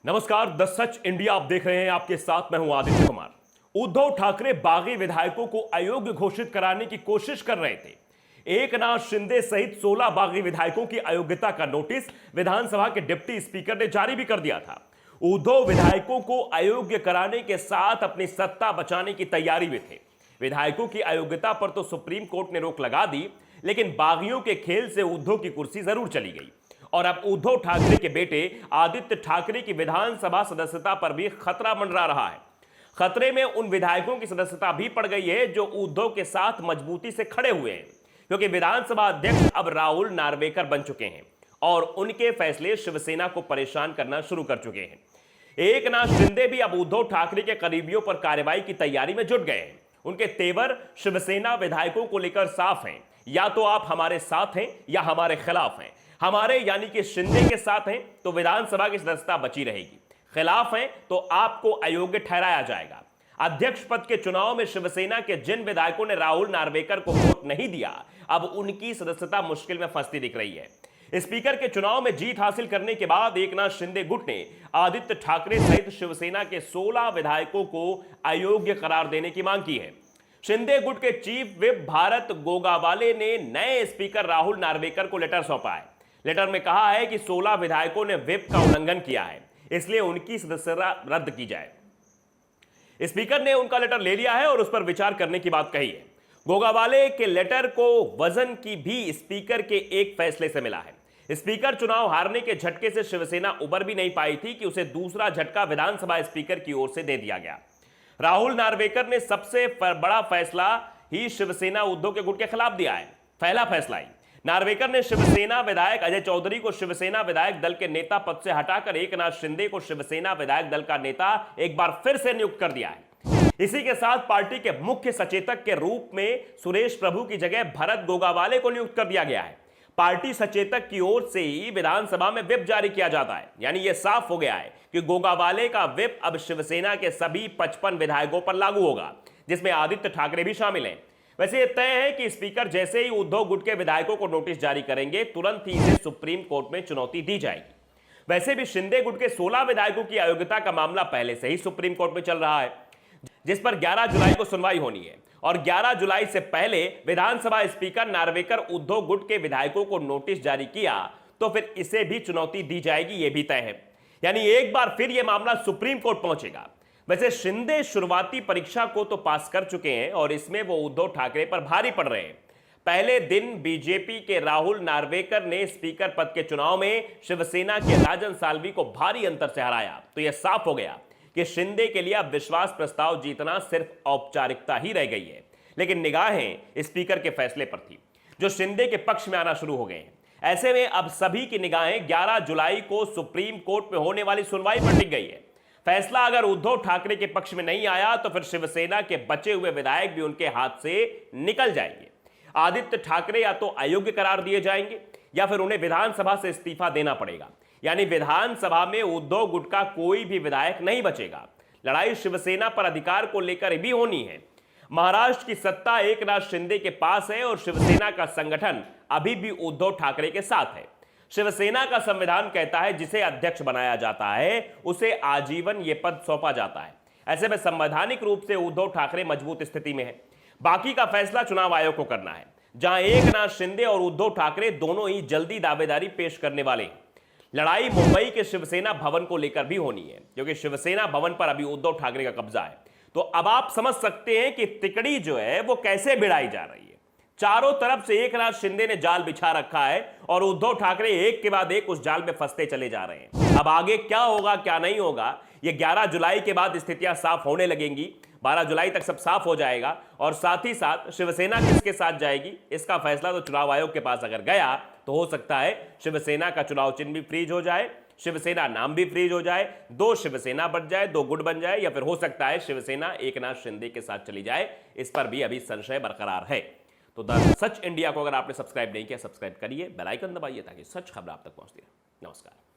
नमस्कार, the such India आप देख रहे हैं। आपके साथ मैं हूं आदित्य कुमार। उद्धव ठाकरे बागी विधायकों को अयोग्य घोषित कराने की कोशिश कर रहे थे। एकनाथ शिंदे सहित 16 बागी विधायकों की अयोग्यता का नोटिस विधानसभा के डिप्टी स्पीकर ने जारी भी कर दिया था। उद्धव विधायकों को अयोग्य कराने के साथ अपनी सत्ता बचाने की तैयारी में थे। विधायकों की अयोग्यता पर तो सुप्रीम कोर्ट ने रोक लगा दी, लेकिन बागियों के खेल से उद्धव की कुर्सी जरूर चली गई। और अब उद्धव ठाकरे के बेटे आदित्य ठाकरे की विधानसभा सदस्यता पर भी खतरा मंडरा रहा है। खतरे में उन विधायकों की सदस्यता भी पड़ गई है जो उद्धव के साथ मजबूती से खड़े हुए हैं, क्योंकि विधानसभा अध्यक्ष अब राहुल नार्वेकर बन चुके हैं और उनके फैसले शिवसेना को परेशान करना शुरू कर चुके हैं। एकनाथ शिंदे भी अब उद्धव ठाकरे के करीबियों पर कार्रवाई की तैयारी में जुट गए हैं। उनके तेवर शिवसेना विधायकों को लेकर साफ हैं, या तो आप हमारे साथ हैं या हमारे खिलाफ हैं। हमारे यानी कि शिंदे के साथ हैं तो विधानसभा की सदस्यता बची रहेगी, खिलाफ हैं तो आपको अयोग्य ठहराया जाएगा। अध्यक्ष पद के चुनाव में शिवसेना के जिन विधायकों ने राहुल नार्वेकर को वोट नहीं दिया, अब उनकी सदस्यता मुश्किल में फंसती दिख रही है। स्पीकर के चुनाव में जीत हासिल करने के बाद एकनाथ शिंदे गुट ने आदित्य ठाकरे सहित शिवसेना के 16 विधायकों को अयोग्य करार देने की मांग की है। शिंदे गुट के चीफ विप भारत गोगावाले ने नए स्पीकर राहुल नार्वेकर को लेटर सौंपा है। लेटर में कहा है कि 16 विधायकों ने व्हिप का उल्लंघन किया है, इसलिए उनकी सदस्यता रद्द की जाए। स्पीकर ने उनका लेटर ले लिया है और उस पर विचार करने की बात कही है। गोगावाले के लेटर को वजन की भी स्पीकर के एक फैसले से मिला है। स्पीकर चुनाव हारने के झटके से शिवसेना उबर भी नहीं पाई थी कि उसे दूसरा झटका विधानसभा स्पीकर की ओर से दे दिया गया। राहुल नार्वेकर ने सबसे बड़ा फैसला ही शिवसेना उद्धव के गुट के खिलाफ दिया है। पहला फैसला ही नार्वेकर ने शिवसेना विधायक अजय चौधरी को शिवसेना विधायक दल के नेता पद से हटाकर एकनाथ शिंदे को शिवसेना विधायक दल का नेता एक बार फिर से नियुक्त कर दिया है। इसी के साथ पार्टी के मुख्य सचेतक के रूप में सुरेश प्रभु की जगह भरत गोगावाले को नियुक्त कर दिया गया है। पार्टी सचेतक की ओर से ही विधानसभा में व्हिप जारी किया जाता है, यानी यह साफ हो गया है कि गोगावाले का व्हिप अब शिवसेना के सभी 55 विधायकों पर लागू होगा, जिसमें आदित्य ठाकरे भी शामिल हैं। वैसे यह तय है कि स्पीकर जैसे ही उद्धव गुट के विधायकों को नोटिस जारी करेंगे, तुरंत ही इसे सुप्रीम कोर्ट में चुनौती दी जाएगी। वैसे भी शिंदे गुट के 16 विधायकों की अयोग्यता का मामला पहले से ही सुप्रीम कोर्ट में चल रहा है, जिस पर 11 जुलाई को सुनवाई होनी है। और 11 जुलाई से पहले विधानसभा स्पीकर नार्वेकर उद्धव गुट के विधायकों को नोटिस जारी किया तो फिर इसे भी चुनौती दी जाएगी, यह भी तय है। यानी एक बार फिर यह मामला सुप्रीम कोर्ट पहुंचेगा। वैसे शिंदे शुरुआती परीक्षा को तो पास कर चुके हैं और इसमें वो उद्धव ठाकरे पर भारी पड़ रहे हैं। पहले दिन बीजेपी के राहुल नार्वेकर ने स्पीकर पद के चुनाव में शिवसेना के राजन साल्वी को भारी अंतर से हराया, तो यह साफ हो गया कि शिंदे के लिए अब विश्वास प्रस्ताव जीतना सिर्फ औपचारिकता ही रह गई है। लेकिन निगाहें स्पीकर के फैसले पर थी, जो शिंदे के पक्ष में आना शुरू हो गए हैं। ऐसे में अब सभी की निगाहें 11 जुलाई को सुप्रीम कोर्ट में होने वाली सुनवाई पर टिक गई है। फैसला अगर उद्धव ठाकरे के पक्ष में नहीं आया तो फिर शिवसेना के बचे हुए विधायक भी उनके हाथ से निकल जाएंगे। आदित्य ठाकरे या तो अयोग्य करार दिए जाएंगे या फिर उन्हें विधानसभा से इस्तीफा देना पड़ेगा, यानी विधानसभा में उद्धव गुट का कोई भी विधायक नहीं बचेगा। लड़ाई शिवसेना पर अधिकार को लेकर भी होनी है। महाराष्ट्र की सत्ता एकनाथ शिंदे के पास है और शिवसेना का संगठन अभी भी उद्धव ठाकरे के साथ है। शिवसेना का संविधान कहता है जिसे अध्यक्ष बनाया जाता है उसे आजीवन यह पद सौंपा जाता है। ऐसे में संवैधानिक रूप से उद्धव ठाकरे मजबूत स्थिति में है। बाकी का फैसला चुनाव आयोग को करना है, जहां एकनाथ शिंदे और उद्धव ठाकरे दोनों ही जल्दी दावेदारी पेश करने वाले हैं। लड़ाई मुंबई के शिवसेना भवन को लेकर भी होनी है, क्योंकि शिवसेना भवन पर अभी उद्धव ठाकरे का कब्जा है। तो अब आप समझ सकते हैं कि तिकड़ी जो है वो कैसे भिड़ाई जा रही है। चारों तरफ से एकनाथ शिंदे ने जाल बिछा रखा है और उद्धव ठाकरे एक के बाद एक उस जाल में फंसते चले जा रहे हैं। अब आगे क्या होगा क्या नहीं होगा, ये 11 जुलाई के बाद स्थितियां साफ होने लगेंगी। 12 जुलाई तक सब साफ हो जाएगा और साथ ही साथ शिवसेना किसके साथ जाएगी इसका फैसला तो चुनाव आयोग के पास अगर गया तो हो सकता है शिवसेना का चुनाव चिन्ह भी फ्रीज हो जाए, शिवसेना नाम भी फ्रीज हो जाए, 2 शिवसेना बन जाए, 2 गुट बन जाए, या फिर हो सकता है शिवसेना एकनाथ शिंदे के साथ चली जाए। इस पर भी अभी संशय बरकरार है। तो द सच इंडिया को अगर आपने सब्सक्राइब नहीं किया, सब्सक्राइब करिए, बेल आइकन दबाइए ताकि सच खबर आप तक पहुंचती रहे। नमस्कार।